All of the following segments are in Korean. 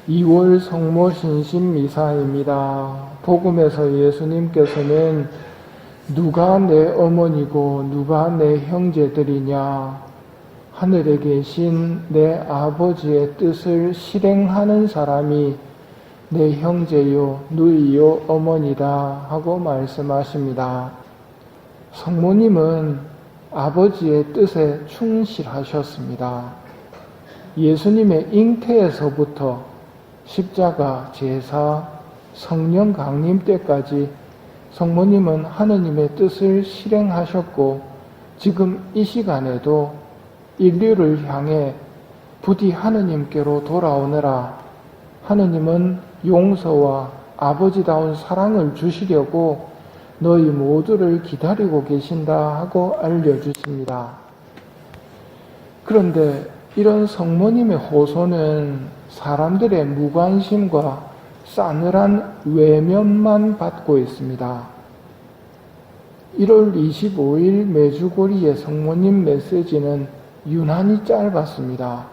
2월 성모 신신 미사입니다. 복음에서 예수님께서는 누가 내 어머니고 누가 내 형제들이냐? 하늘에 계신 내 아버지의 뜻을 실행하는 사람이 내 형제요, 누이요, 어머니다 하고 말씀하십니다. 성모님은 아버지의 뜻에 충실하셨습니다. 예수님의 잉태에서부터 십자가, 제사, 성령 강림 때까지 성모님은 하느님의 뜻을 실행하셨고 지금 이 시간에도 인류를 향해 부디 하느님께로 돌아오느라 하느님은 용서와 아버지다운 사랑을 주시려고 너희 모두를 기다리고 계신다 하고 알려주십니다. 그런데 이런 성모님의 호소는 사람들의 무관심과 싸늘한 외면만 받고 있습니다. 1월 25일 메주고리의 성모님 메시지는 유난히 짧았습니다.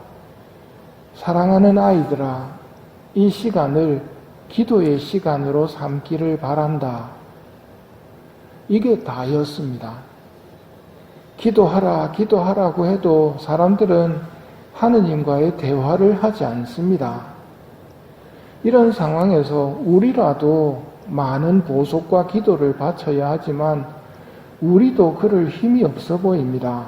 사랑하는 아이들아, 이 시간을 기도의 시간으로 삼기를 바란다. 이게 다였습니다. 기도하라, 기도하라고 해도 사람들은 하느님과의 대화를 하지 않습니다. 이런 상황에서 우리라도 많은 보속과 기도를 바쳐야 하지만 우리도 그럴 힘이 없어 보입니다.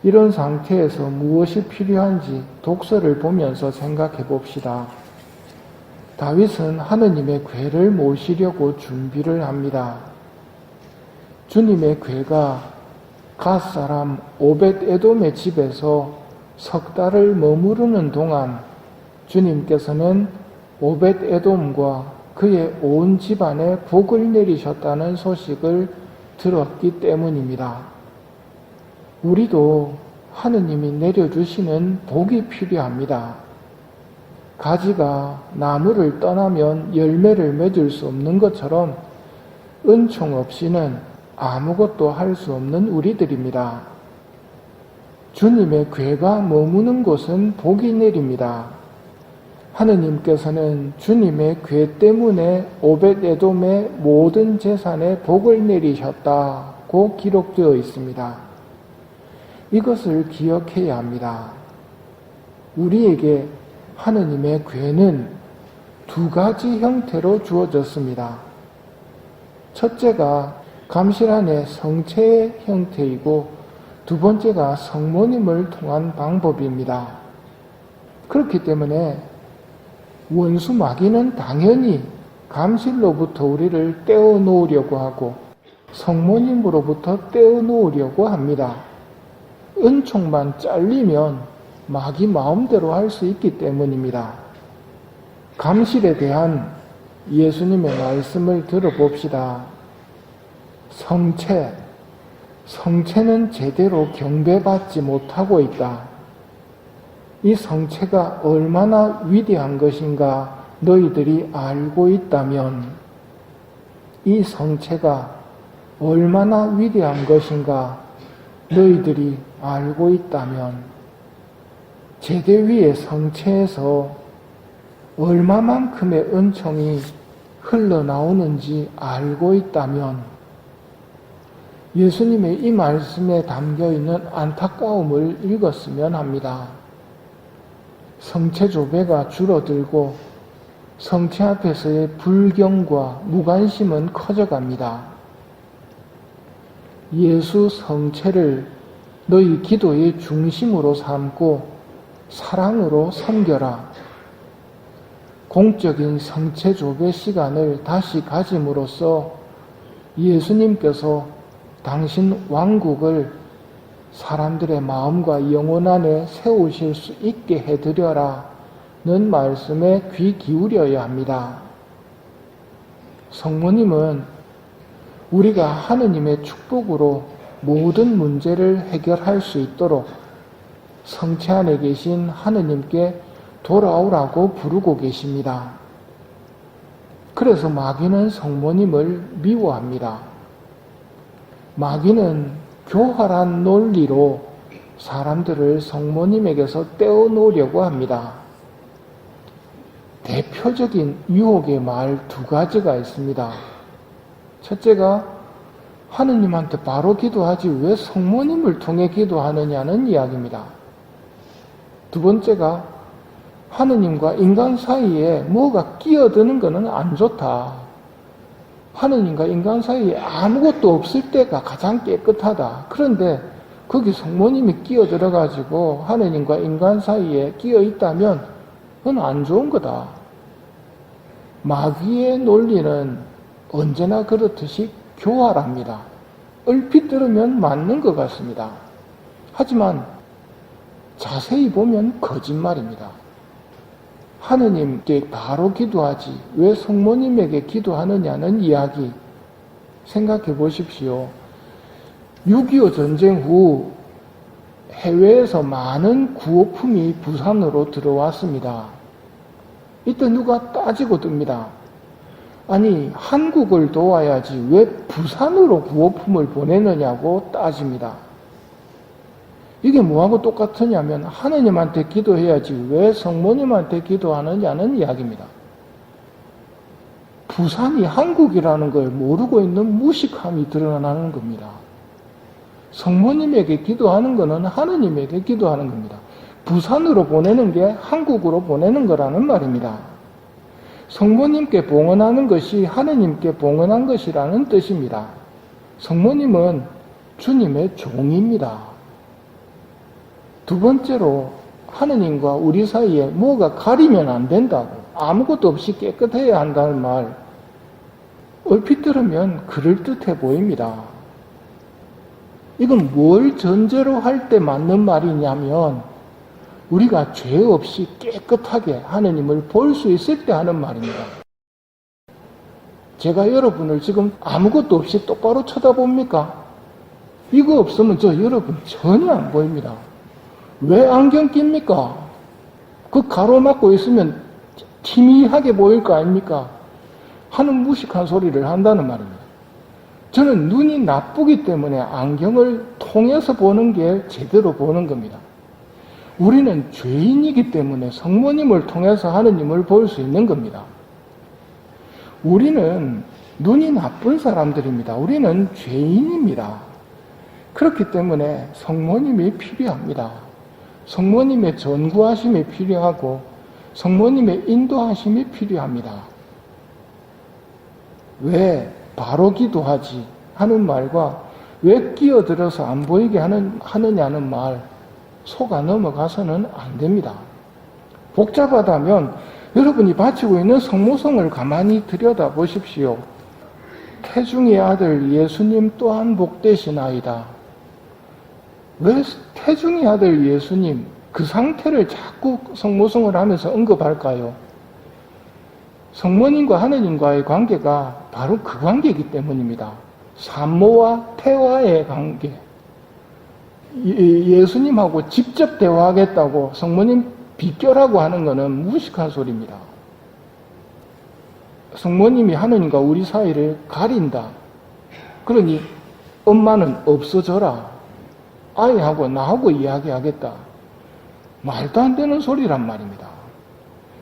이런 상태에서 무엇이 필요한지 독서를 보면서 생각해 봅시다. 다윗은 하느님의 궤를 모시려고 준비를 합니다. 주님의 궤가 갓 사람 오벳 에돔의 집에서 석 달을 머무르는 동안 주님께서는 오벳 에돔과 그의 온 집안에 복을 내리셨다는 소식을 들었기 때문입니다. 우리도 하느님이 내려주시는 복이 필요합니다. 가지가 나무를 떠나면 열매를 맺을 수 없는 것처럼 은총 없이는 아무것도 할 수 없는 우리들입니다. 주님의 궤가 머무는 곳은 복이 내립니다. 하느님께서는 주님의 궤 때문에 오벳 에돔의 모든 재산에 복을 내리셨다고 기록되어 있습니다. 이것을 기억해야 합니다. 우리에게 하느님의 궤는 두 가지 형태로 주어졌습니다. 첫째가 감실안의 성체의 형태이고 두 번째가 성모님을 통한 방법입니다. 그렇기 때문에 원수 마귀는 당연히 감실로부터 우리를 떼어놓으려고 하고 성모님으로부터 떼어놓으려고 합니다. 은총만 잘리면 마귀 마음대로 할 수 있기 때문입니다. 감실에 대한 예수님의 말씀을 들어봅시다. 성체는 제대로 경배받지 못하고 있다. 이 성체가 얼마나 위대한 것인가 너희들이 알고 있다면, 이 성체가 얼마나 위대한 것인가 너희들이 알고 있다면, 제대 위의 성체에서 얼마만큼의 은총이 흘러나오는지 알고 있다면 예수님의 이 말씀에 담겨있는 안타까움을 읽었으면 합니다. 성체 조배가 줄어들고 성체 앞에서의 불경과 무관심은 커져갑니다. 예수 성체를 너희 기도의 중심으로 삼고 사랑으로 섬겨라. 공적인 성체 조배 시간을 다시 가짐으로써 예수님께서 당신 왕국을 사람들의 마음과 영혼 안에 세우실 수 있게 해드려라는 말씀에 귀 기울여야 합니다. 성모님은 우리가 하느님의 축복으로 모든 문제를 해결할 수 있도록 성체 안에 계신 하느님께 돌아오라고 부르고 계십니다. 그래서 마귀는 성모님을 미워합니다. 마귀는 교활한 논리로 사람들을 성모님에게서 떼어놓으려고 합니다. 대표적인 유혹의 말 두 가지가 있습니다. 첫째가 하느님한테 바로 기도하지 왜 성모님을 통해 기도하느냐는 이야기입니다. 두 번째가 하느님과 인간 사이에 뭐가 끼어드는 것은 안 좋다. 하느님과 인간 사이에 아무것도 없을 때가 가장 깨끗하다. 그런데 거기 성모님이 끼어들어가지고 하느님과 인간 사이에 끼어있다면 그건 안 좋은 거다. 마귀의 논리는 언제나 그렇듯이 교활합니다. 얼핏 들으면 맞는 것 같습니다. 하지만 자세히 보면 거짓말입니다. 하느님께 바로 기도하지 왜 성모님에게 기도하느냐는 이야기 생각해 보십시오. 6.25 전쟁 후 해외에서 많은 구호품이 부산으로 들어왔습니다. 이때 누가 따지고 듭니다. 아니, 한국을 도와야지 왜 부산으로 구호품을 보내느냐고 따집니다. 이게 뭐하고 똑같으냐면 하느님한테 기도해야지 왜 성모님한테 기도하느냐는 이야기입니다. 부산이 한국이라는 걸 모르고 있는 무식함이 드러나는 겁니다. 성모님에게 기도하는 것은 하느님에게 기도하는 겁니다. 부산으로 보내는 게 한국으로 보내는 거라는 말입니다. 성모님께 봉헌하는 것이 하느님께 봉헌한 것이라는 뜻입니다. 성모님은 주님의 종입니다. 두 번째로 하느님과 우리 사이에 뭐가 가리면 안 된다고, 아무것도 없이 깨끗해야 한다는 말, 얼핏 들으면 그럴듯해 보입니다. 이건 뭘 전제로 할 때 맞는 말이냐면 우리가 죄 없이 깨끗하게 하느님을 볼 수 있을 때 하는 말입니다. 제가 여러분을 지금 아무것도 없이 똑바로 쳐다봅니까? 이거 없으면 저 여러분 전혀 안 보입니다. 왜 안경 낍니까? 그 가로막고 있으면 희미하게 보일 거 아닙니까? 하는 무식한 소리를 한다는 말입니다. 저는 눈이 나쁘기 때문에 안경을 통해서 보는 게 제대로 보는 겁니다. 우리는 죄인이기 때문에 성모님을 통해서 하느님을 볼 수 있는 겁니다. 우리는 눈이 나쁜 사람들입니다. 우리는 죄인입니다. 그렇기 때문에 성모님이 필요합니다. 성모님의 전구하심이 필요하고 성모님의 인도하심이 필요합니다. 왜 바로 기도하지 하는 말과 왜 끼어들어서 안 보이게 하느냐는 말 속아 넘어가서는 안 됩니다. 복잡하다면 여러분이 바치고 있는 성모성을 가만히 들여다보십시오. 태중의 아들 예수님 또한 복되시나이다. 왜 태중의 아들 예수님 그 상태를 자꾸 성모성을 하면서 언급할까요? 성모님과 하느님과의 관계가 바로 그 관계이기 때문입니다. 산모와 태와의 관계. 예수님하고 직접 대화하겠다고 성모님 비결하고 하는 것은 무식한 소리입니다. 성모님이 하느님과 우리 사이를 가린다. 그러니 엄마는 없어져라. 아이하고 나하고 이야기하겠다. 말도 안 되는 소리란 말입니다.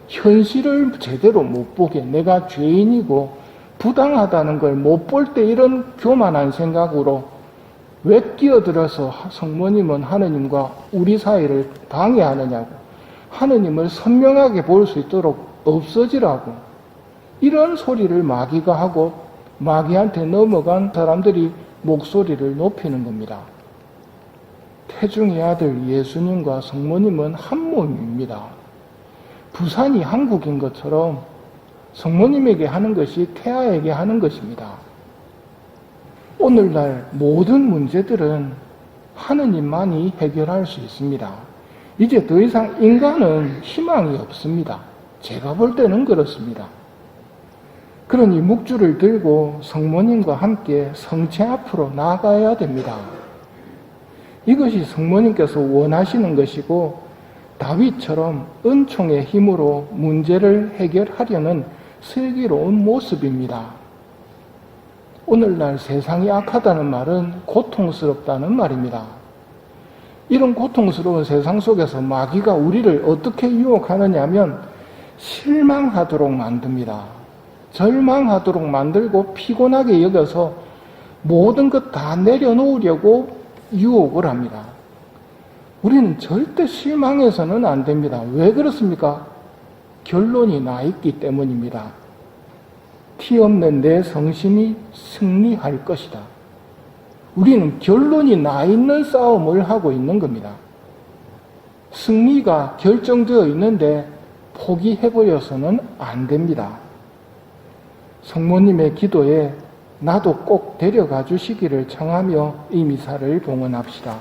현실을 제대로 못 보게, 내가 죄인이고 부당하다는 걸 못 볼 때 이런 교만한 생각으로 왜 끼어들어서 성모님은 하느님과 우리 사이를 방해하느냐고, 하느님을 선명하게 볼 수 있도록 없어지라고, 이런 소리를 마귀가 하고 마귀한테 넘어간 사람들이 목소리를 높이는 겁니다. 태중의 아들 예수님과 성모님은 한 몸입니다. 부산이 한국인 것처럼 성모님에게 하는 것이 태아에게 하는 것입니다. 오늘날 모든 문제들은 하느님만이 해결할 수 있습니다. 이제 더 이상 인간은 희망이 없습니다. 제가 볼 때는 그렇습니다. 그러니 묵주를 들고 성모님과 함께 성체 앞으로 나아가야 됩니다. 이것이 성모님께서 원하시는 것이고 다윗처럼 은총의 힘으로 문제를 해결하려는 슬기로운 모습입니다. 오늘날 세상이 악하다는 말은 고통스럽다는 말입니다. 이런 고통스러운 세상 속에서 마귀가 우리를 어떻게 유혹하느냐 하면 실망하도록 만듭니다. 절망하도록 만들고 피곤하게 여겨서 모든 것 다 내려놓으려고 유혹을 합니다. 우리는 절대 실망해서는 안 됩니다. 왜 그렇습니까? 결론이 나 있기 때문입니다. 티 없는 내 성심이 승리할 것이다. 우리는 결론이 나 있는 싸움을 하고 있는 겁니다. 승리가 결정되어 있는데 포기해버려서는 안 됩니다. 성모님의 기도에 나도 꼭 데려가 주시기를 청하며 이 미사를 봉헌합시다.